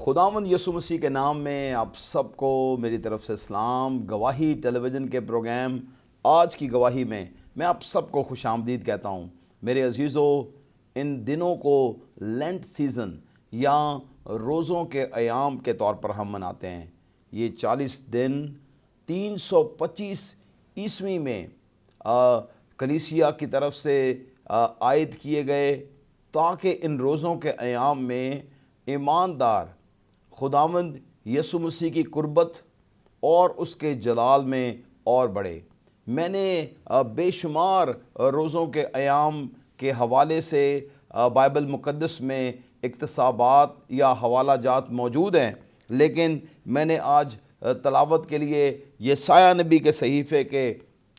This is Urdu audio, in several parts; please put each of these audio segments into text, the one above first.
خداوند یسوع مسیح کے نام میں آپ سب کو میری طرف سے سلام۔ گواہی ٹیلی ویژن کے پروگرام آج کی گواہی میں آپ سب کو خوش آمدید کہتا ہوں۔ میرے عزیزو، ان دنوں کو لینٹ سیزن یا روزوں کے ایام کے طور پر ہم مناتے ہیں۔ یہ 40 دن 325 عیسوی میں کلیسیا کی طرف سے عائد کیے گئے تاکہ ان روزوں کے ایام میں ایماندار خداوند یسوع مسیح کی قربت اور اس کے جلال میں اور بڑھے۔ میں نے بے شمار روزوں کے ایام کے حوالے سے بائبل مقدس میں اقتباسات یا حوالہ جات موجود ہیں، لیکن میں نے آج تلاوت کے لیے یسایہ نبی کے صحیفے کے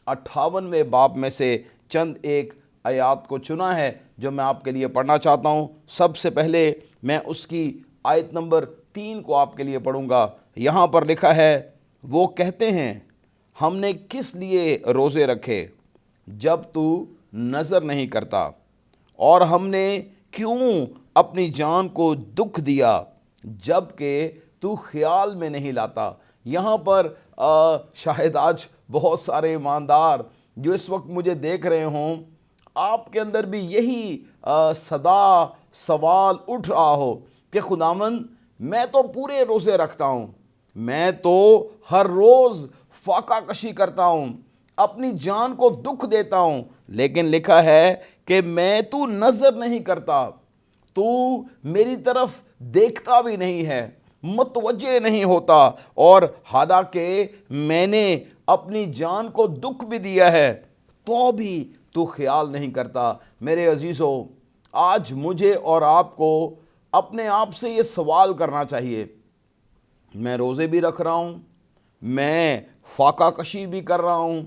58ویں باب میں سے چند ایک آیات کو چنا ہے جو میں آپ کے لیے پڑھنا چاہتا ہوں۔ سب سے پہلے میں اس کی آیت نمبر 3 کو آپ کے لیے پڑھوں گا۔ یہاں پر لکھا ہے، وہ کہتے ہیں ہم نے کس لیے روزے رکھے جب تو نظر نہیں کرتا، اور ہم نے کیوں اپنی جان کو دکھ دیا جب کہ تو خیال میں نہیں لاتا۔ یہاں پر شاید آج بہت سارے ایماندار جو اس وقت مجھے دیکھ رہے ہوں، آپ کے اندر بھی یہی سوال اٹھ رہا ہو کہ خداوند میں تو پورے روزے رکھتا ہوں، میں تو ہر روز فاقہ کشی کرتا ہوں، اپنی جان کو دکھ دیتا ہوں، لیکن لکھا ہے کہ میں تو نظر نہیں کرتا، تو میری طرف دیکھتا بھی نہیں ہے، متوجہ نہیں ہوتا، اور حالانکہ میں نے اپنی جان کو دکھ بھی دیا ہے تو بھی تو خیال نہیں کرتا۔ میرے عزیزو، آج مجھے اور آپ کو اپنے آپ سے یہ سوال کرنا چاہیے، میں روزے بھی رکھ رہا ہوں، میں فاقہ کشی بھی کر رہا ہوں،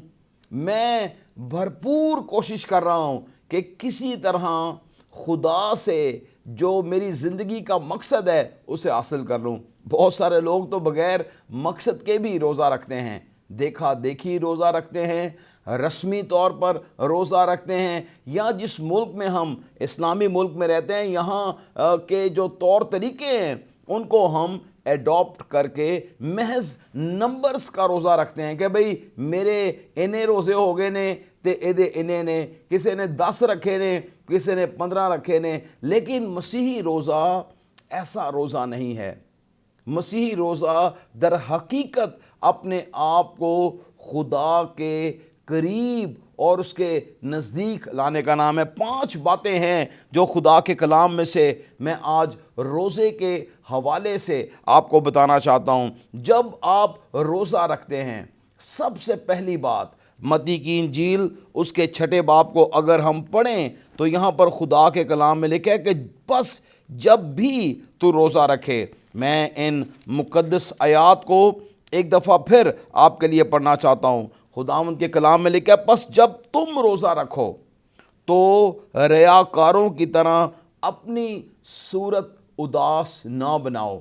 میں بھرپور کوشش کر رہا ہوں کہ کسی طرح خدا سے جو میری زندگی کا مقصد ہے اسے حاصل کر لوں۔ بہت سارے لوگ تو بغیر مقصد کے بھی روزہ رکھتے ہیں، دیکھا دیکھی روزہ رکھتے ہیں، رسمی طور پر روزہ رکھتے ہیں، یا جس ملک میں ہم اسلامی ملک میں رہتے ہیں یہاں کے جو طور طریقے ہیں ان کو ہم ایڈاپٹ کر کے محض نمبرز کا روزہ رکھتے ہیں کہ بھئی میرے انے روزے ہو گئے نے تے ایدے انے نے، کسی نے 10 رکھے نے، کسی نے 15 رکھے نے۔ لیکن مسیحی روزہ ایسا روزہ نہیں ہے۔ مسیحی روزہ در حقیقت اپنے آپ کو خدا کے قریب اور اس کے نزدیک لانے کا نام ہے۔ 5 باتیں ہیں جو خدا کے کلام میں سے میں آج روزے کے حوالے سے آپ کو بتانا چاہتا ہوں۔ جب آپ روزہ رکھتے ہیں، سب سے پہلی بات، متی کی انجیل اس کے 6 باب کو اگر ہم پڑھیں تو یہاں پر خدا کے کلام میں لکھا ہے کہ بس جب بھی تو روزہ رکھے۔ میں ان مقدس آیات کو ایک دفعہ پھر آپ کے لیے پڑھنا چاہتا ہوں۔ خداوند کے کلام میں لکھا ہے، بس جب تم روزہ رکھو تو ریاکاروں کی طرح اپنی صورت اداس نہ بناؤ۔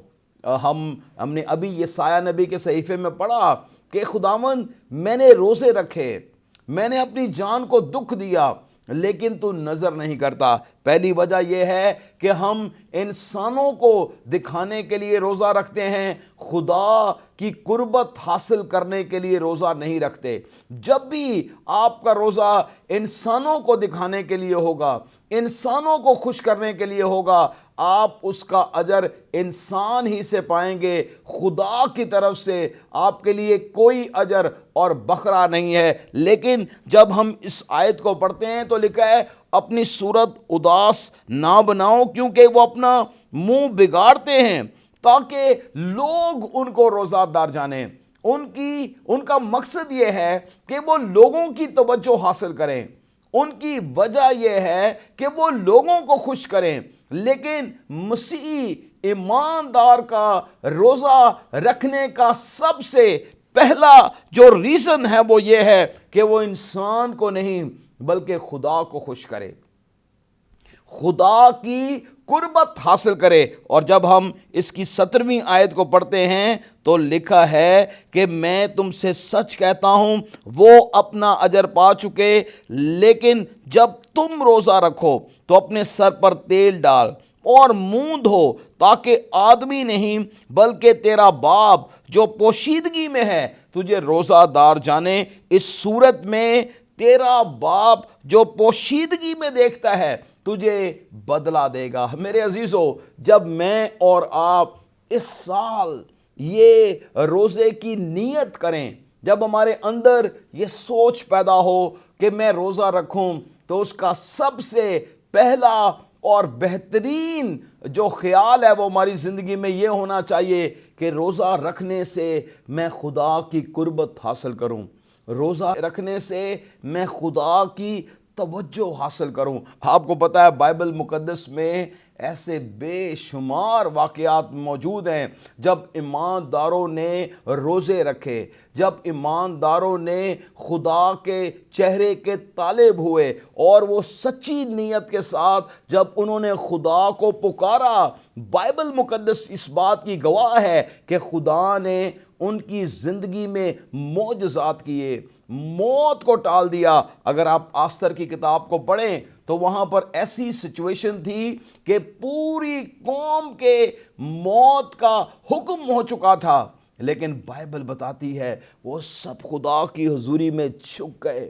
ہم نے ابھی یسایہ نبی کے صحیفے میں پڑھا کہ خداوند میں نے روزے رکھے، میں نے اپنی جان کو دکھ دیا، لیکن تو نظر نہیں کرتا۔ پہلی وجہ یہ ہے کہ ہم انسانوں کو دکھانے کے لیے روزہ رکھتے ہیں، خدا کی قربت حاصل کرنے کے لیے روزہ نہیں رکھتے۔ جب بھی آپ کا روزہ انسانوں کو دکھانے کے لیے ہوگا، انسانوں کو خوش کرنے کے لیے ہوگا، آپ اس کا اجر انسان ہی سے پائیں گے، خدا کی طرف سے آپ کے لیے کوئی اجر اور بکھرا نہیں ہے۔ لیکن جب ہم اس آیت کو پڑھتے ہیں تو لکھا ہے، اپنی صورت اداس نہ بناؤ، کیونکہ وہ اپنا منہ بگاڑتے ہیں تاکہ لوگ ان کو روزہ دار جانیں۔ ان کا مقصد یہ ہے کہ وہ لوگوں کی توجہ حاصل کریں، ان کی وجہ یہ ہے کہ وہ لوگوں کو خوش کریں۔ لیکن مسیحی ایماندار کا روزہ رکھنے کا سب سے پہلا جو ریزن ہے وہ یہ ہے کہ وہ انسان کو نہیں بلکہ خدا کو خوش کرے، خدا کی قربت حاصل کرے۔ اور جب ہم اس کی 17ویں آیت کو پڑھتے ہیں تو لکھا ہے کہ میں تم سے سچ کہتا ہوں وہ اپنا اجر پا چکے، لیکن جب تم روزہ رکھو تو اپنے سر پر تیل ڈال اور موند ہو، تاکہ آدمی نہیں بلکہ تیرا باپ جو پوشیدگی میں ہے تجھے روزہ دار جانے۔ اس صورت میں تیرا باپ جو پوشیدگی میں دیکھتا ہے تجھے بدلہ دے گا۔ میرے عزیزو، جب میں اور آپ اس سال یہ روزے کی نیت کریں، جب ہمارے اندر یہ سوچ پیدا ہو کہ میں روزہ رکھوں، تو اس کا سب سے پہلا اور بہترین جو خیال ہے وہ ہماری زندگی میں یہ ہونا چاہیے کہ روزہ رکھنے سے میں خدا کی قربت حاصل کروں، روزہ رکھنے سے میں خدا کی توجہ حاصل کروں۔ آپ کو پتہ ہے بائبل مقدس میں ایسے بے شمار واقعات موجود ہیں جب ایمانداروں نے روزے رکھے، جب ایمانداروں نے خدا کے چہرے کے طالب ہوئے اور وہ سچی نیت کے ساتھ جب انہوں نے خدا کو پکارا۔ بائبل مقدس اس بات کی گواہ ہے کہ خدا نے ان کی زندگی میں معجزات کیے، موت کو ٹال دیا۔ اگر آپ آستر کی کتاب کو پڑھیں تو وہاں پر ایسی سچویشن تھی کہ پوری قوم کے موت کا حکم ہو چکا تھا، لیکن بائبل بتاتی ہے وہ سب خدا کی حضوری میں جھک گئے،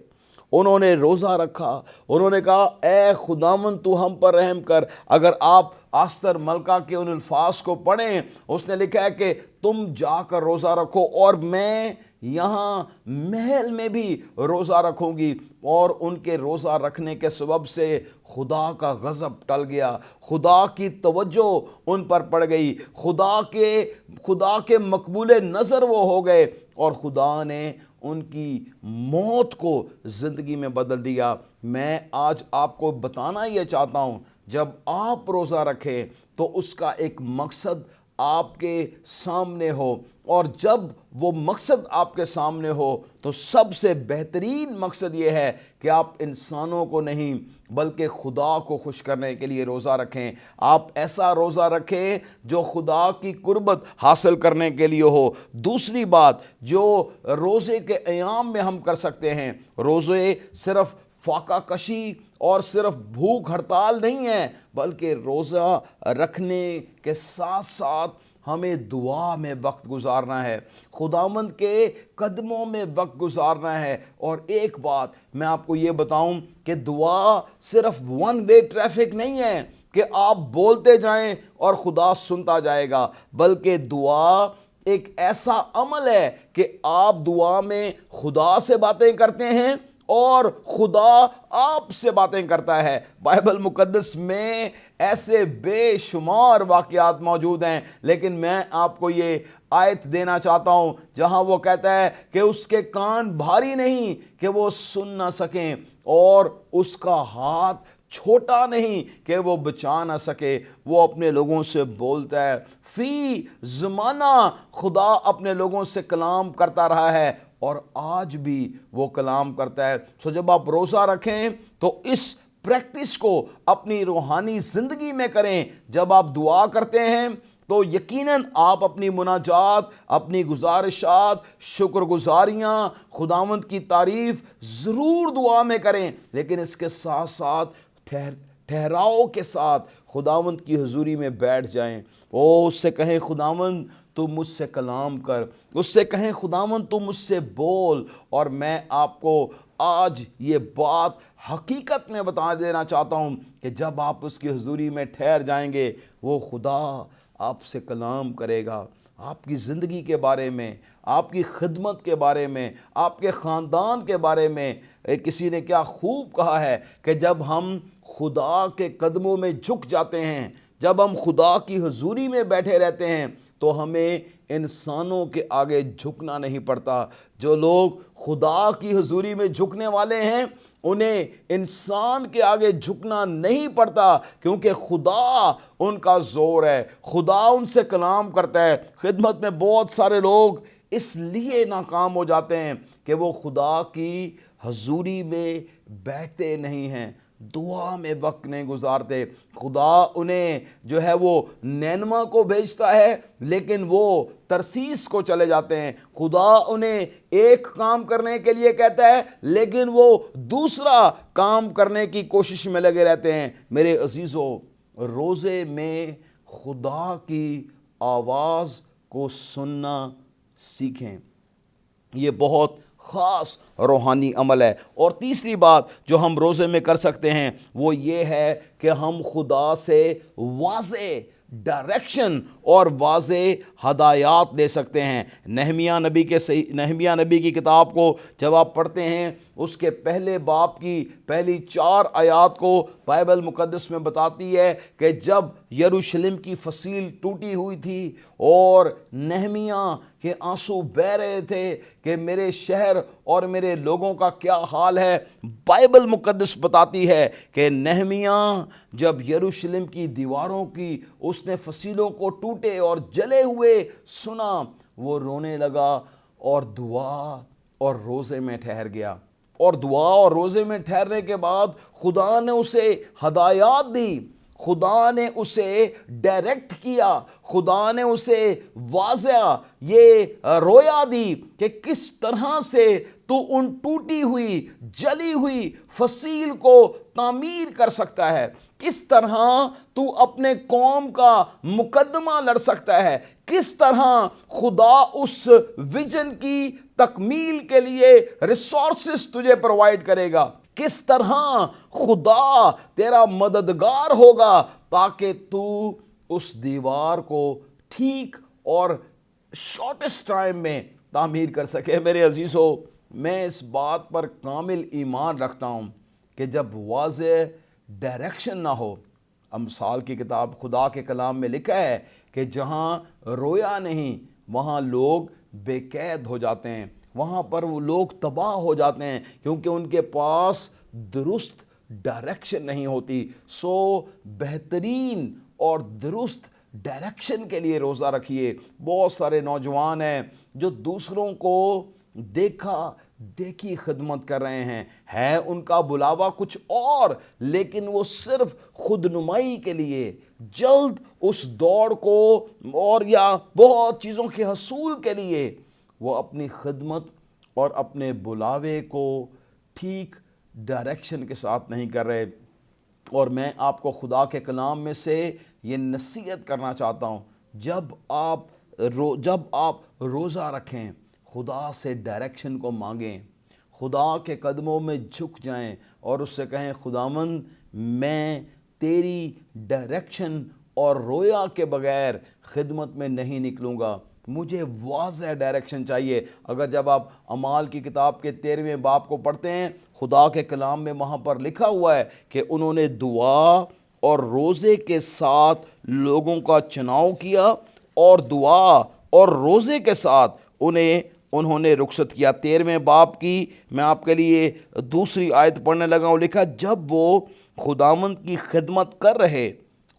انہوں نے روزہ رکھا، انہوں نے کہا اے خداوند تو ہم پر رحم کر۔ اگر آپ آستر ملکہ کے ان الفاظ کو پڑھیں، اس نے لکھا ہے کہ تم جا کر روزہ رکھو اور میں یہاں محل میں بھی روزہ رکھوں گی۔ اور ان کے روزہ رکھنے کے سبب سے خدا کا غضب ٹل گیا، خدا کی توجہ ان پر پڑ گئی، خدا کے مقبول نظر وہ ہو گئے، اور خدا نے ان کی موت کو زندگی میں بدل دیا۔ میں آج آپ کو بتانا یہ چاہتا ہوں، جب آپ روزہ رکھیں تو اس کا ایک مقصد آپ کے سامنے ہو، اور جب وہ مقصد آپ کے سامنے ہو تو سب سے بہترین مقصد یہ ہے کہ آپ انسانوں کو نہیں بلکہ خدا کو خوش کرنے کے لیے روزہ رکھیں۔ آپ ایسا روزہ رکھیں جو خدا کی قربت حاصل کرنے کے لیے ہو۔ دوسری بات جو روزے کے ایام میں ہم کر سکتے ہیں، روزے صرف فاقہ کشی اور صرف بھوک ہڑتال نہیں ہے، بلکہ روزہ رکھنے کے ساتھ ساتھ ہمیں دعا میں وقت گزارنا ہے، خداوند کے قدموں میں وقت گزارنا ہے۔ اور ایک بات میں آپ کو یہ بتاؤں کہ دعا صرف ون وے ٹریفک نہیں ہے کہ آپ بولتے جائیں اور خدا سنتا جائے گا، بلکہ دعا ایک ایسا عمل ہے کہ آپ دعا میں خدا سے باتیں کرتے ہیں اور خدا آپ سے باتیں کرتا ہے۔ بائبل مقدس میں ایسے بے شمار واقعات موجود ہیں، لیکن میں آپ کو یہ آیت دینا چاہتا ہوں جہاں وہ کہتا ہے کہ اس کے کان بھاری نہیں کہ وہ سن نہ سکیں، اور اس کا ہاتھ چھوٹا نہیں کہ وہ بچا نہ سکے۔ وہ اپنے لوگوں سے بولتا ہے، فی زمانہ خدا اپنے لوگوں سے کلام کرتا رہا ہے اور آج بھی وہ کلام کرتا ہے۔ سو جب آپ روزہ رکھیں تو اس پریکٹس کو اپنی روحانی زندگی میں کریں۔ جب آپ دعا کرتے ہیں تو یقیناً آپ اپنی مناجات، اپنی گزارشات، شکر گزاریاں، خداوند کی تعریف ضرور دعا میں کریں، لیکن اس کے ساتھ ساتھ ٹھہراؤ کے ساتھ خداوند کی حضوری میں بیٹھ جائیں۔ اس سے کہیں خداوند تو مجھ سے کلام کر، اس سے کہیں خداوند تو مجھ سے بول۔ اور میں آپ کو آج یہ بات حقیقت میں بتا دینا چاہتا ہوں کہ جب آپ اس کی حضوری میں ٹھہر جائیں گے، وہ خدا آپ سے کلام کرے گا، آپ کی زندگی کے بارے میں، آپ کی خدمت کے بارے میں، آپ کے خاندان کے بارے میں۔ کسی نے کیا خوب کہا ہے کہ جب ہم خدا کے قدموں میں جھک جاتے ہیں، جب ہم خدا کی حضوری میں بیٹھے رہتے ہیں تو ہمیں انسانوں کے آگے جھکنا نہیں پڑتا۔ جو لوگ خدا کی حضوری میں جھکنے والے ہیں انہیں انسان کے آگے جھکنا نہیں پڑتا، کیونکہ خدا ان کا زور ہے، خدا ان سے کلام کرتا ہے۔ خدمت میں بہت سارے لوگ اس لیے ناکام ہو جاتے ہیں کہ وہ خدا کی حضوری میں بیٹھتے نہیں ہیں، دعا میں وقت نہیں گزارتے۔ خدا انہیں جو ہے وہ نینوا کو بھیجتا ہے لیکن وہ ترسیس کو چلے جاتے ہیں۔ خدا انہیں ایک کام کرنے کے لیے کہتا ہے لیکن وہ دوسرا کام کرنے کی کوشش میں لگے رہتے ہیں۔ میرے عزیزو، روزے میں خدا کی آواز کو سننا سیکھیں۔ یہ بہت خاص روحانی عمل ہے۔ اور تیسری بات جو ہم روزے میں کر سکتے ہیں وہ یہ ہے کہ ہم خدا سے واضح ڈائریکشن اور واضح ہدایات لے سکتے ہیں۔ نہمیہ نبی کی کتاب کو جب آپ پڑھتے ہیں، اس کے پہلے باب کی پہلی 4 آیات کو بائبل مقدس میں بتاتی ہے کہ جب یروشلم کی فصیل ٹوٹی ہوئی تھی اور نہمیہ کے آنسو بہہ رہے تھے کہ میرے شہر اور میرے لوگوں کا کیا حال ہے، بائبل مقدس بتاتی ہے کہ نہمیہ جب یروشلم کی دیواروں کی اس نے فصیلوں کو ٹوٹے اور جلے ہوئے سنا، وہ رونے لگا اور دعا اور روزے میں ٹھہر گیا۔ اور دعا اور روزے میں ٹھہرنے کے بعد خدا نے اسے ہدایات دی، خدا نے اسے ڈائریکٹ کیا، خدا نے اسے واضح یہ رویا دی کہ کس طرح سے تو ان ٹوٹی ہوئی جلی ہوئی فصیل کو تعمیر کر سکتا ہے، کس طرح تو اپنے قوم کا مقدمہ لڑ سکتا ہے، کس طرح خدا اس ویژن کی تکمیل کے لیے ریسورسز تجھے پرووائڈ کرے گا، کس طرح خدا تیرا مددگار ہوگا تاکہ تو اس دیوار کو ٹھیک اور شارٹسٹ ٹائم میں تعمیر کر سکے۔ میرے عزیزو، میں اس بات پر کامل ایمان رکھتا ہوں کہ جب واضح ڈائریکشن نہ ہو، امثال کی کتاب خدا کے کلام میں لکھا ہے کہ جہاں رویا نہیں وہاں لوگ بے قید ہو جاتے ہیں، وہاں پر وہ لوگ تباہ ہو جاتے ہیں کیونکہ ان کے پاس درست ڈائریکشن نہیں ہوتی۔ سو بہترین اور درست ڈائریکشن کے لیے روزہ رکھیے۔ بہت سارے نوجوان ہیں جو دوسروں کو دیکھا دیکھی خدمت کر رہے ہیں، ہے ان کا بلاوا کچھ اور، لیکن وہ صرف خود نمائی کے لیے، جلد اس دوڑ کو اور یا بہت چیزوں کے حصول کے لیے وہ اپنی خدمت اور اپنے بلاوے کو ٹھیک ڈائریکشن کے ساتھ نہیں کر رہے۔ اور میں آپ کو خدا کے کلام میں سے یہ نصیحت کرنا چاہتا ہوں، جب آپ روزہ رکھیں، خدا سے ڈائریکشن کو مانگیں، خدا کے قدموں میں جھک جائیں اور اس سے کہیں خداوند میں تیری ڈائریکشن اور رویا کے بغیر خدمت میں نہیں نکلوں گا، مجھے واضح ڈائریکشن چاہیے۔ اگر جب آپ اعمال کی کتاب کے 13ویں باب کو پڑھتے ہیں، خدا کے کلام میں وہاں پر لکھا ہوا ہے کہ انہوں نے دعا اور روزے کے ساتھ لوگوں کا چناؤ کیا، اور دعا اور روزے کے ساتھ انہوں نے رخصت کیا۔ 13ویں باب کی میں آپ کے لیے دوسری آیت پڑھنے لگا ہوں، لکھا جب وہ خداوند کی خدمت کر رہے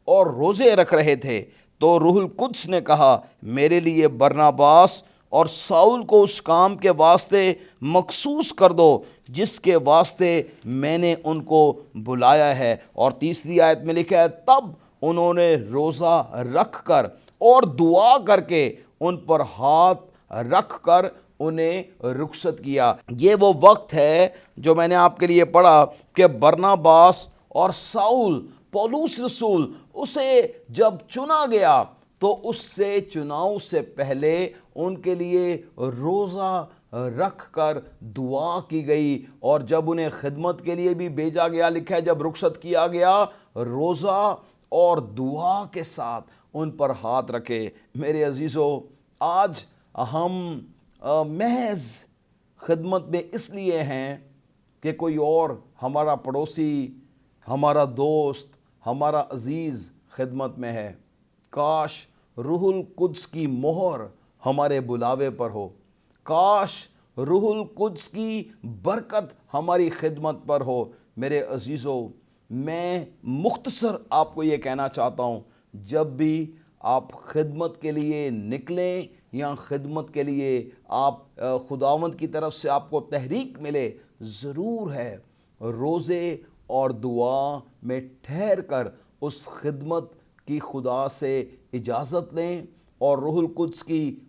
اور روزے رکھ رہے تھے تو روح القدس نے کہا میرے لیے برناباس اور ساؤل کو اس کام کے واسطے مخصوص کر دو جس کے واسطے میں نے ان کو بلایا ہے۔ اور تیسری آیت میں لکھا ہے تب انہوں نے روزہ رکھ کر اور دعا کر کے ان پر ہاتھ رکھ کر انہیں رخصت کیا۔ یہ وہ وقت ہے جو میں نے آپ کے لیے پڑھا کہ برناباس اور ساؤل، پولس رسول، اسے جب چنا گیا تو اس سے چناؤ سے پہلے ان کے لیے روزہ رکھ کر دعا کی گئی، اور جب انہیں خدمت کے لیے بھی بھیجا گیا، لکھا ہے جب رخصت کیا گیا روزہ اور دعا کے ساتھ ان پر ہاتھ رکھے۔ میرے عزیزو، آج ہم محض خدمت میں اس لیے ہیں کہ کوئی اور ہمارا پڑوسی، ہمارا دوست، ہمارا عزیز خدمت میں ہے۔ کاش روح القدس کی مہر ہمارے بلاوے پر ہو، کاش روح القدس کی برکت ہماری خدمت پر ہو۔ میرے عزیزو، میں مختصر آپ کو یہ کہنا چاہتا ہوں، جب بھی آپ خدمت کے لیے نکلیں یا خدمت کے لیے آپ خداوند کی طرف سے آپ کو تحریک ملے، ضرور ہے روزے اور دعا میں ٹھہر کر اس خدمت کی خدا سے اجازت لیں، اور روح القدس کی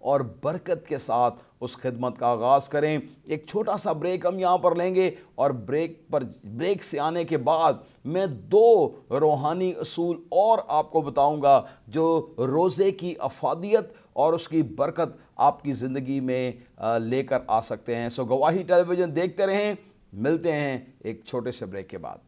اور برکت کے ساتھ اس خدمت کا آغاز کریں۔ ایک چھوٹا سا بریک ہم یہاں پر لیں گے، اور بریک سے آنے کے بعد میں 2 روحانی اصول اور آپ کو بتاؤں گا جو روزے کی افادیت اور اس کی برکت آپ کی زندگی میں لے کر آ سکتے ہیں۔ سو گواہی ٹیلی ویژن دیکھتے رہیں، ملتے ہیں ایک چھوٹے سے بریک کے بعد۔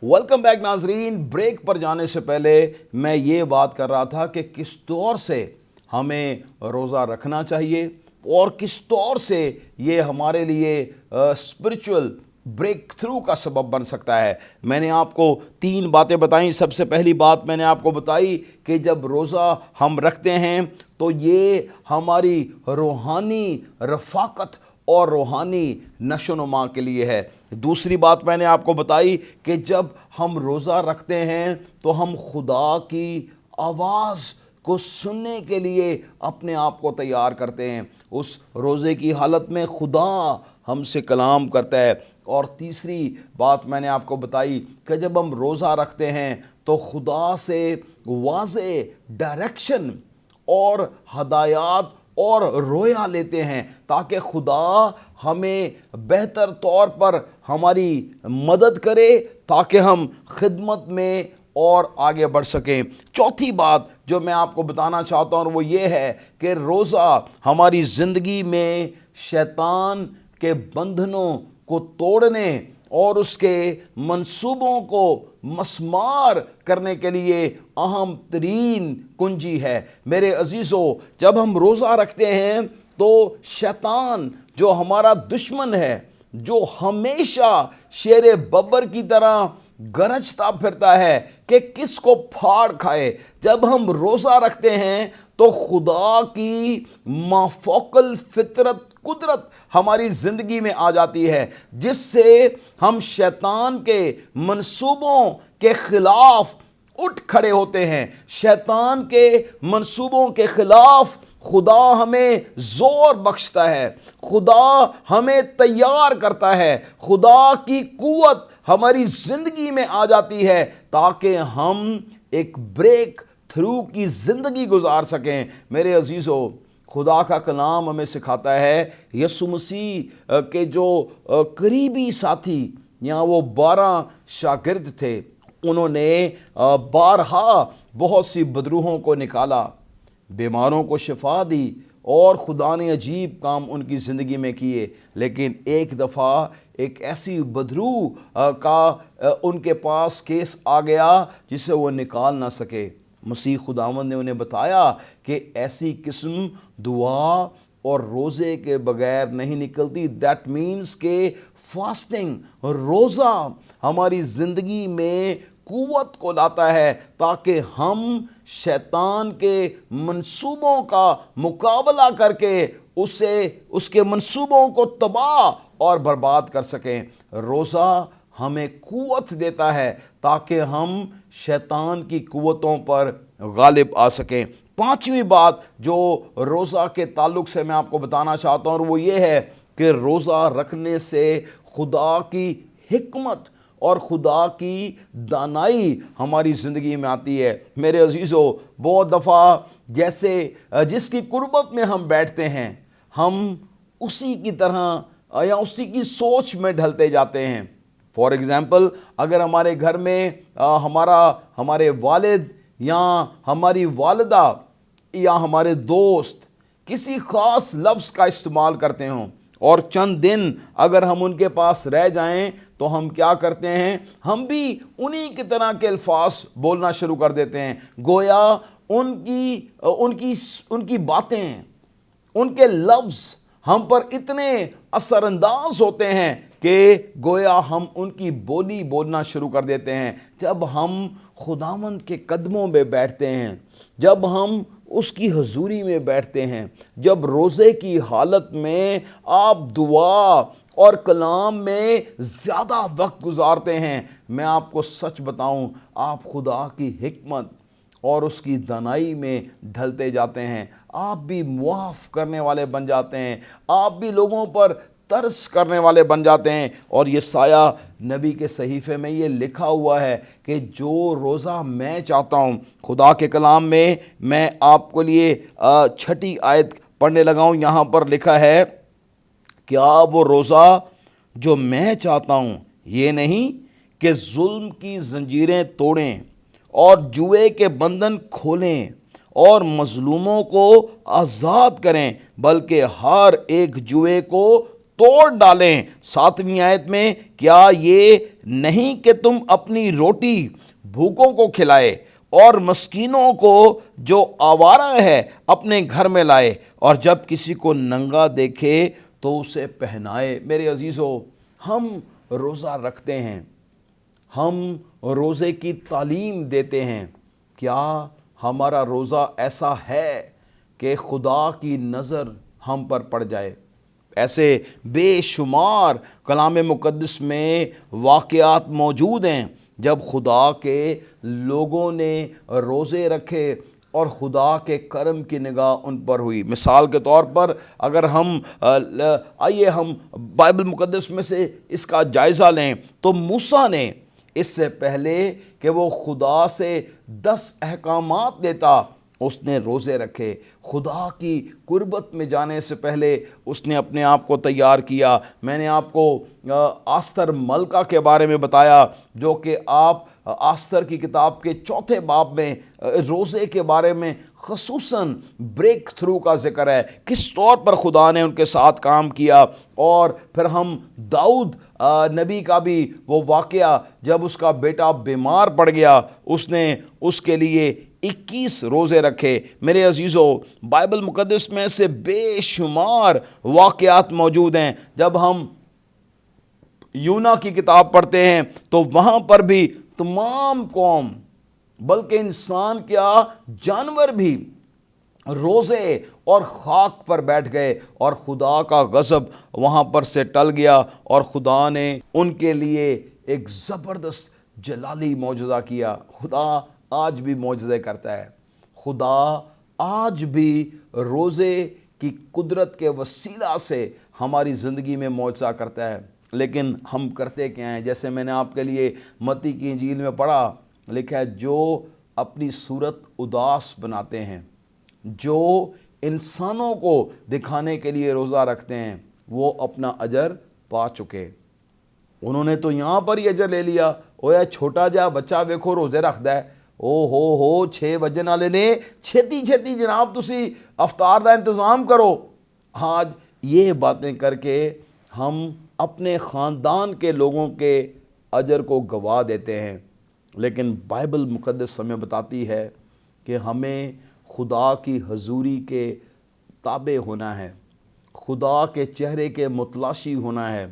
ویلکم بیک ناظرین۔ بریک پر جانے سے پہلے میں یہ بات کر رہا تھا کہ کس طور سے ہمیں روزہ رکھنا چاہیے اور کس طور سے یہ ہمارے لیے اسپرچول بریک تھرو کا سبب بن سکتا ہے۔ میں نے آپ کو 3 باتیں بتائیں۔ سب سے پہلی بات میں نے آپ کو بتائی کہ جب روزہ ہم رکھتے ہیں تو یہ ہماری روحانی رفاقت اور روحانی نشو و نما کے لیے ہے۔ دوسری بات میں نے آپ کو بتائی کہ جب ہم روزہ رکھتے ہیں تو ہم خدا کی آواز کو سننے کے لیے اپنے آپ کو تیار کرتے ہیں۔ اس روزے کی حالت میں خدا ہم سے کلام کرتا ہے۔ اور تیسری بات میں نے آپ کو بتائی کہ جب ہم روزہ رکھتے ہیں تو خدا سے واضح ڈائریکشن اور ہدایات اور رویا لیتے ہیں تاکہ خدا ہمیں بہتر طور پر ہماری مدد کرے تاکہ ہم خدمت میں اور آگے بڑھ سکیں۔ چوتھی بات جو میں آپ کو بتانا چاہتا ہوں اور وہ یہ ہے کہ روزہ ہماری زندگی میں شیطان کے بندھنوں کو توڑنے اور اس کے منصوبوں کو مسمار کرنے کے لیے اہم ترین کنجی ہے۔ میرے عزیزو، جب ہم روزہ رکھتے ہیں تو شیطان جو ہمارا دشمن ہے، جو ہمیشہ شیر ببر کی طرح گرجتا پھرتا ہے کہ کس کو پھاڑ کھائے، جب ہم روزہ رکھتے ہیں تو خدا کی مافوق الفطرت قدرت ہماری زندگی میں آ جاتی ہے، جس سے ہم شیطان کے منصوبوں کے خلاف اٹھ کھڑے ہوتے ہیں۔ شیطان کے منصوبوں کے خلاف خدا ہمیں زور بخشتا ہے، خدا ہمیں تیار کرتا ہے، خدا کی قوت ہماری زندگی میں آ جاتی ہے تاکہ ہم ایک بریک تھرو کی زندگی گزار سکیں۔ میرے عزیزو، خدا کا کلام ہمیں سکھاتا ہے، یسوع مسیح کے جو قریبی ساتھی یہاں وہ 12 شاگرد تھے، انہوں نے بارہا بہت سی بدروحوں کو نکالا، بیماروں کو شفا دی اور خدا نے عجیب کام ان کی زندگی میں کیے، لیکن ایک دفعہ ایک ایسی بدروح کا ان کے پاس کیس آ گیا جسے وہ نکال نہ سکے۔ مسیح خداوند نے انہیں بتایا کہ ایسی قسم دعا اور روزے کے بغیر نہیں نکلتی۔ دیٹ مینس کہ فاسٹنگ، روزہ ہماری زندگی میں قوت کو لاتا ہے تاکہ ہم شیطان کے منصوبوں کا مقابلہ کر کے اس کے منصوبوں کو تباہ اور برباد کر سکیں۔ روزہ ہمیں قوت دیتا ہے تاکہ ہم شیطان کی قوتوں پر غالب آ سکیں۔ 5ویں بات جو روزہ کے تعلق سے میں آپ کو بتانا چاہتا ہوں اور وہ یہ ہے کہ روزہ رکھنے سے خدا کی حکمت اور خدا کی دانائی ہماری زندگی میں آتی ہے۔ میرے عزیزو، بہت دفعہ جیسے جس کی قربت میں ہم بیٹھتے ہیں، ہم اسی کی طرح یا اسی کی سوچ میں ڈھلتے جاتے ہیں۔ فار ایگزامپل، اگر ہمارے گھر میں ہمارے والد یا ہماری والدہ یا ہمارے دوست کسی خاص لفظ کا استعمال کرتے ہوں اور چند دن اگر ہم ان کے پاس رہ جائیں تو ہم کیا کرتے ہیں، ہم بھی انہی کی طرح کے الفاظ بولنا شروع کر دیتے ہیں، گویا ان کی باتیں، ان کے لفظ ہم پر اتنے اثر انداز ہوتے ہیں کہ گویا ہم ان کی بولی بولنا شروع کر دیتے ہیں۔ جب ہم خداوند کے قدموں میں بیٹھتے ہیں، جب ہم اس کی حضوری میں بیٹھتے ہیں، جب روزے کی حالت میں آپ دعا اور کلام میں زیادہ وقت گزارتے ہیں، میں آپ کو سچ بتاؤں، آپ خدا کی حکمت اور اس کی دانائی میں ڈھلتے جاتے ہیں، آپ بھی معاف کرنے والے بن جاتے ہیں، آپ بھی لوگوں پر ترس کرنے والے بن جاتے ہیں۔ اور یہ سایہ نبی کے صحیفے میں یہ لکھا ہوا ہے کہ جو روزہ میں چاہتا ہوں، خدا کے کلام میں آپ کو لیے 6 آیت پڑھنے لگا ہوں۔ یہاں پر لکھا ہے، کیا وہ روزہ جو میں چاہتا ہوں یہ نہیں کہ ظلم کی زنجیریں توڑیں اور جوئے کے بندھن کھولیں اور مظلوموں کو آزاد کریں، بلکہ ہر ایک جوئے کو توڑ ڈالیں۔ 7ویں آیت میں، کیا یہ نہیں کہ تم اپنی روٹی بھوکوں کو کھلائے اور مسکینوں کو جو آوارہ ہے اپنے گھر میں لائے، اور جب کسی کو ننگا دیکھے تو اسے پہنائے۔ میرے عزیزو، ہم روزہ رکھتے ہیں، ہم روزے کی تعلیم دیتے ہیں، کیا ہمارا روزہ ایسا ہے کہ خدا کی نظر ہم پر پڑ جائے؟ ایسے بے شمار کلام مقدس میں واقعات موجود ہیں جب خدا کے لوگوں نے روزے رکھے اور خدا کے کرم کی نگاہ ان پر ہوئی۔ مثال کے طور پر اگر آئیے ہم بائبل مقدس میں سے اس کا جائزہ لیں تو موسیٰ نے اس سے پہلے کہ وہ خدا سے 10 احکامات دیتا، اس نے روزے رکھے۔ خدا کی قربت میں جانے سے پہلے اس نے اپنے آپ کو تیار کیا۔ میں نے آپ کو آستر ملکہ کے بارے میں بتایا، جو کہ آپ آستر کی کتاب کے 4 باب میں روزے کے بارے میں خصوصاً بریک تھرو کا ذکر ہے، کس طور پر خدا نے ان کے ساتھ کام کیا۔ اور پھر ہم داؤد نبی کا بھی وہ واقعہ، جب اس کا بیٹا بیمار پڑ گیا، اس نے اس کے لیے 21 روزے رکھے۔ میرے عزیزو، بائبل مقدس میں سے بے شمار واقعات موجود ہیں۔ جب ہم یونا کی کتاب پڑھتے ہیں تو وہاں پر بھی تمام قوم، بلکہ انسان کیا جانور بھی روزے اور خاک پر بیٹھ گئے، اور خدا کا غضب وہاں پر سے ٹل گیا، اور خدا نے ان کے لیے ایک زبردست جلالی معجزہ کیا۔ خدا آج بھی معجزے کرتا ہے، خدا آج بھی روزے کی قدرت کے وسیلہ سے ہماری زندگی میں معجزہ کرتا ہے۔ لیکن ہم کرتے کیا ہیں؟ جیسے میں نے آپ کے لیے متی کی انجیل میں پڑھا، لکھا ہے، جو اپنی صورت اداس بناتے ہیں، جو انسانوں کو دکھانے کے لیے روزہ رکھتے ہیں، وہ اپنا اجر پا چکے۔ انہوں نے تو یہاں پر ہی اجر لے لیا، اویا چھوٹا جا بچہ ویکھو روزے رکھدا ہے، او ہو 6 بجن والے نے، چھتی چھتی جناب تسی افطار دا انتظام کرو۔ آج یہ باتیں کر کے ہم اپنے خاندان کے لوگوں کے اجر کو گوا دیتے ہیں، لیکن بائبل مقدس ہمیں بتاتی ہے کہ ہمیں خدا کی حضوری کے تابع ہونا ہے، خدا کے چہرے کے متلاشی ہونا ہے،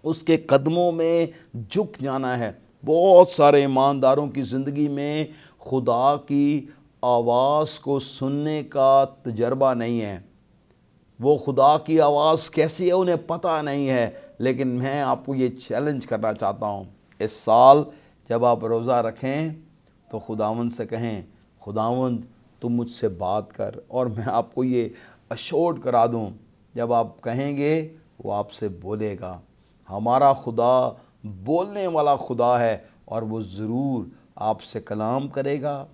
اس کے قدموں میں جھک جانا ہے۔ بہت سارے ایمانداروں کی زندگی میں خدا کی آواز کو سننے کا تجربہ نہیں ہے، وہ خدا کی آواز کیسی ہے انہیں پتہ نہیں ہے۔ لیکن میں آپ کو یہ چیلنج کرنا چاہتا ہوں، اس سال جب آپ روزہ رکھیں تو خداوند سے کہیں، خداوند تم مجھ سے بات کر، اور میں آپ کو یہ اشورڈ کرا دوں، جب آپ کہیں گے وہ آپ سے بولے گا۔ ہمارا خدا بولنے والا خدا ہے، اور وہ ضرور آپ سے کلام کرے گا،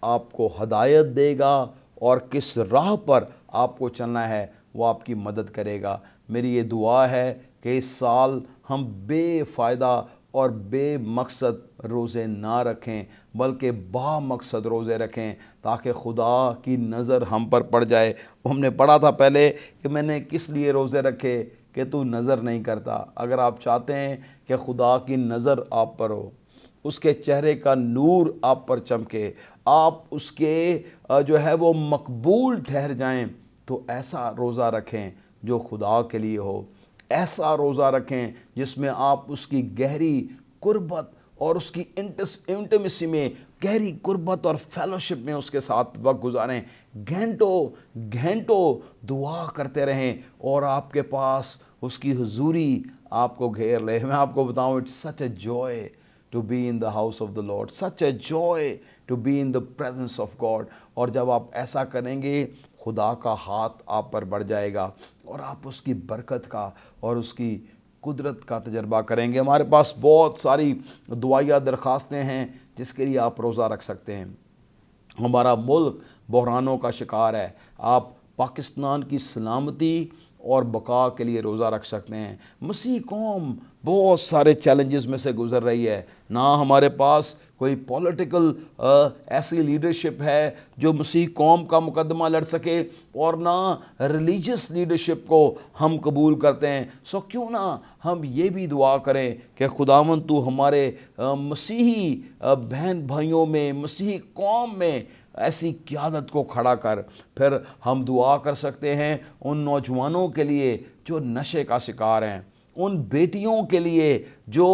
آپ کو ہدایت دے گا، اور کس راہ پر آپ کو چلنا ہے وہ آپ کی مدد کرے گا۔ میری یہ دعا ہے کہ اس سال ہم بے فائدہ اور بے مقصد روزے نہ رکھیں، بلکہ با مقصد روزے رکھیں، تاکہ خدا کی نظر ہم پر پڑ جائے۔ ہم نے پڑھا تھا پہلے کہ میں نے کس لیے روزے رکھے، کہ تو نظر نہیں کرتا۔ اگر آپ چاہتے ہیں کہ خدا کی نظر آپ پر ہو، اس کے چہرے کا نور آپ پر چمکے، آپ اس کے جو ہے وہ مقبول ٹھہر جائیں، تو ایسا روزہ رکھیں جو خدا کے لیے ہو، ایسا روزہ رکھیں جس میں آپ اس کی گہری قربت اور اس کی انٹیمیسی میں، گہری قربت اور فیلوشپ میں اس کے ساتھ وقت گزاریں، گھنٹوں گھنٹوں دعا کرتے رہیں، اور آپ کے پاس اس کی حضوری آپ کو گھیر لے. میں آپ کو بتاؤں, it's such a joy to be in the house of the Lord, such a joy to be in the presence of God. اور جب آپ ایسا کریں گے خدا کا ہاتھ آپ پر بڑھ جائے گا اور آپ اس کی برکت کا اور اس کی قدرت کا تجربہ کریں گے. ہمارے پاس بہت ساری دعائیہ درخواستیں ہیں جس کے لیے آپ روزہ رکھ سکتے ہیں. ہمارا ملک بحرانوں کا شکار ہے, آپ پاکستان کی سلامتی اور بقا کے لیے روزہ رکھ سکتے ہیں. مسیح قوم بہت سارے چیلنجز میں سے گزر رہی ہے. نہ ہمارے پاس کوئی پولیٹیکل ایسی لیڈرشپ ہے جو مسیح قوم کا مقدمہ لڑ سکے, اور نہ ریلیجس لیڈرشپ کو ہم قبول کرتے ہیں. سو کیوں نہ ہم یہ بھی دعا کریں کہ خداوند تو ہمارے مسیحی بہن بھائیوں میں, مسیحی قوم میں ایسی قیادت کو کھڑا کر. پھر ہم دعا کر سکتے ہیں ان نوجوانوں کے لیے جو نشے کا شکار ہیں, ان بیٹیوں کے لیے جو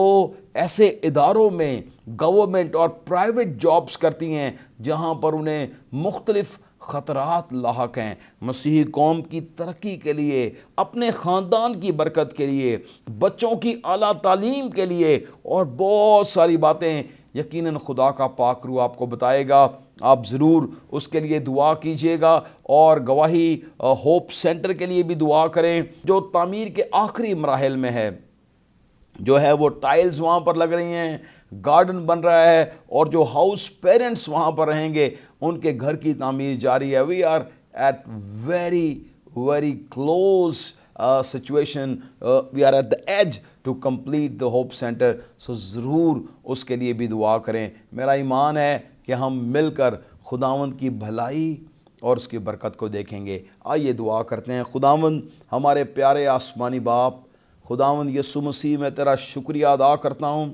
ایسے اداروں میں گورنمنٹ اور پرائیویٹ جابز کرتی ہیں جہاں پر انہیں مختلف خطرات لاحق ہیں. مسیحی قوم کی ترقی کے لیے, اپنے خاندان کی برکت کے لیے, بچوں کی اعلیٰ تعلیم کے لیے اور بہت ساری باتیں یقیناً خدا کا پاک روح آپ کو بتائے گا. آپ ضرور اس کے لیے دعا کیجئے گا. اور گواہی ہوپ سینٹر کے لیے بھی دعا کریں جو تعمیر کے آخری مراحل میں ہے, جو ہے وہ ٹائلز وہاں پر لگ رہی ہیں, گارڈن بن رہا ہے, اور جو ہاؤس پیرنٹس وہاں پر رہیں گے ان کے گھر کی تعمیر جاری ہے. We are at very close situation, we are at the edge to complete the hope centre. So ضرور اس کے لیے بھی دعا کریں. میرا ایمان ہے کہ ہم مل کر خداوند کی بھلائی اور اس کی برکت کو دیکھیں گے. آئیے دعا کرتے ہیں. خداوند ہمارے پیارے آسمانی باپ, خداوند یسوع مسیح میں تیرا شکریہ ادا کرتا ہوں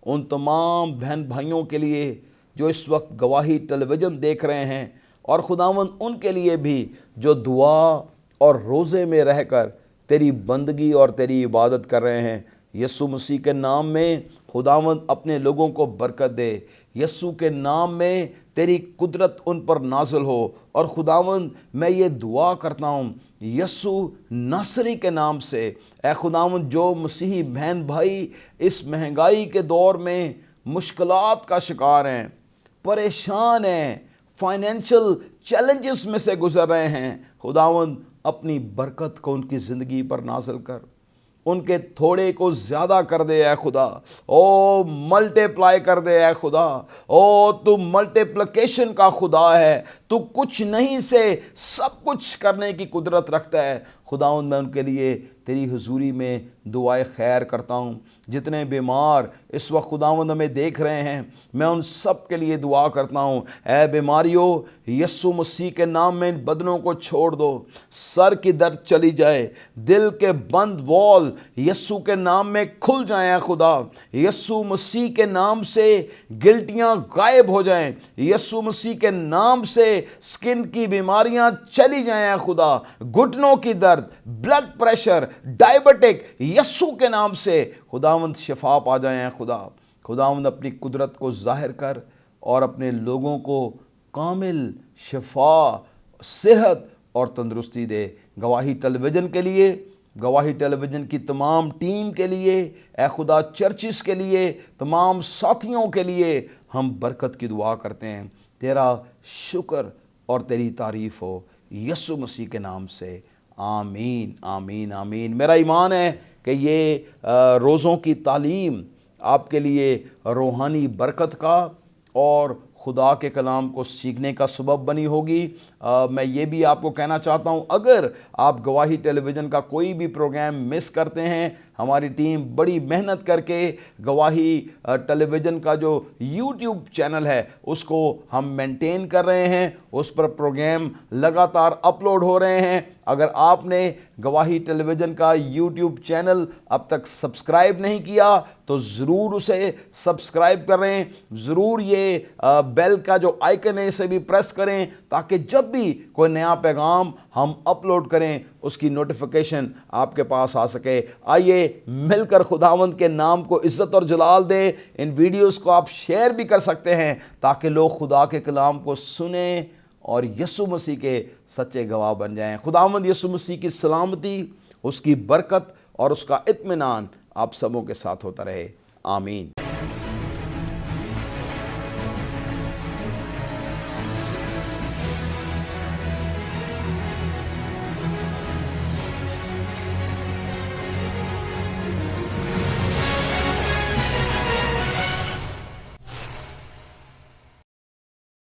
ان تمام بہن بھائیوں کے لیے جو اس وقت گواہی ٹیلی ویژن دیکھ رہے ہیں, اور خداوند ان کے لیے بھی جو دعا اور روزے میں رہ کر تیری بندگی اور تیری عبادت کر رہے ہیں. یسوع مسیح کے نام میں خداوند اپنے لوگوں کو برکت دے. یسوع کے نام میں تیری قدرت ان پر نازل ہو. اور خداوند میں یہ دعا کرتا ہوں یسوع ناصری کے نام سے, اے خداوند جو مسیحی بہن بھائی اس مہنگائی کے دور میں مشکلات کا شکار ہیں, پریشان ہیں, فائنینشل چیلنجز میں سے گزر رہے ہیں, خداوند اپنی برکت کو ان کی زندگی پر نازل کر, ان کے تھوڑے کو زیادہ کر دے اے خدا. او ملٹی پلائی کر دے اے خدا. او تو ملٹیپلیکیشن کا خدا ہے, تو کچھ نہیں سے سب کچھ کرنے کی قدرت رکھتا ہے. خداوند میں ان کے لیے تیری حضوری میں دعائے خیر کرتا ہوں. جتنے بیمار اس وقت خداوند ہمیں دیکھ رہے ہیں, میں ان سب کے لیے دعا کرتا ہوں, اے بیماریوں یسوع مسیح کے نام میں ان بدنوں کو چھوڑ دو. سر کی درد چلی جائے, دل کے بند وال یسوع کے نام میں کھل جائیں خدا. یسوع مسیح کے نام سے گلٹیاں غائب ہو جائیں. یسوع مسیح کے نام سے سکن کی بیماریاں چلی جائیں خدا. گھٹنوں کی درد, بلڈ پریشر, ڈائبٹک, یسوع کے نام سے خداوند شفا پا جائیں خدا. خداوند اپنی قدرت کو ظاہر کر اور اپنے لوگوں کو کامل شفا, صحت اور تندرستی دے. گواہی ٹیلی ویژن کے لیے, گواہی ٹیلی ویژن کی تمام ٹیم کے لیے, اے خدا چرچز کے لیے, تمام ساتھیوں کے لیے ہم برکت کی دعا کرتے ہیں. تیرا شکر اور تیری تعریف ہو یسوع مسیح کے نام سے. آمین آمین آمین. میرا ایمان ہے کہ یہ روزوں کی تعلیم آپ کے لیے روحانی برکت کا اور خدا کے کلام کو سیکھنے کا سبب بنی ہوگی. میں یہ بھی آپ کو کہنا چاہتا ہوں, اگر آپ گواہی ٹیلی ویژن کا کوئی بھی پروگرام مس کرتے ہیں, ہماری ٹیم بڑی محنت کر کے گواہی ٹیلی ویژن کا جو یوٹیوب چینل ہے اس کو ہم مینٹین کر رہے ہیں. اس پر پروگرام لگاتار اپلوڈ ہو رہے ہیں. اگر آپ نے گواہی ٹیلی ویژن کا یوٹیوب چینل اب تک سبسکرائب نہیں کیا تو ضرور اسے سبسکرائب کریں. ضرور یہ بیل کا جو آئیکن ہے اسے بھی پریس کریں تاکہ جب بھی کوئی نیا پیغام ہم اپلوڈ کریں اس کی نوٹیفیکیشن آپ کے پاس آ سکے. آئیے مل کر خداوند کے نام کو عزت اور جلال دیں. ان ویڈیوز کو آپ شیئر بھی کر سکتے ہیں تاکہ لوگ خدا کے کلام کو سنیں اور یسوع مسیح کے سچے گواہ بن جائیں. خداوند یسوع مسیح کی سلامتی, اس کی برکت اور اس کا اطمینان آپ سبوں کے ساتھ ہوتا رہے۔ آمین۔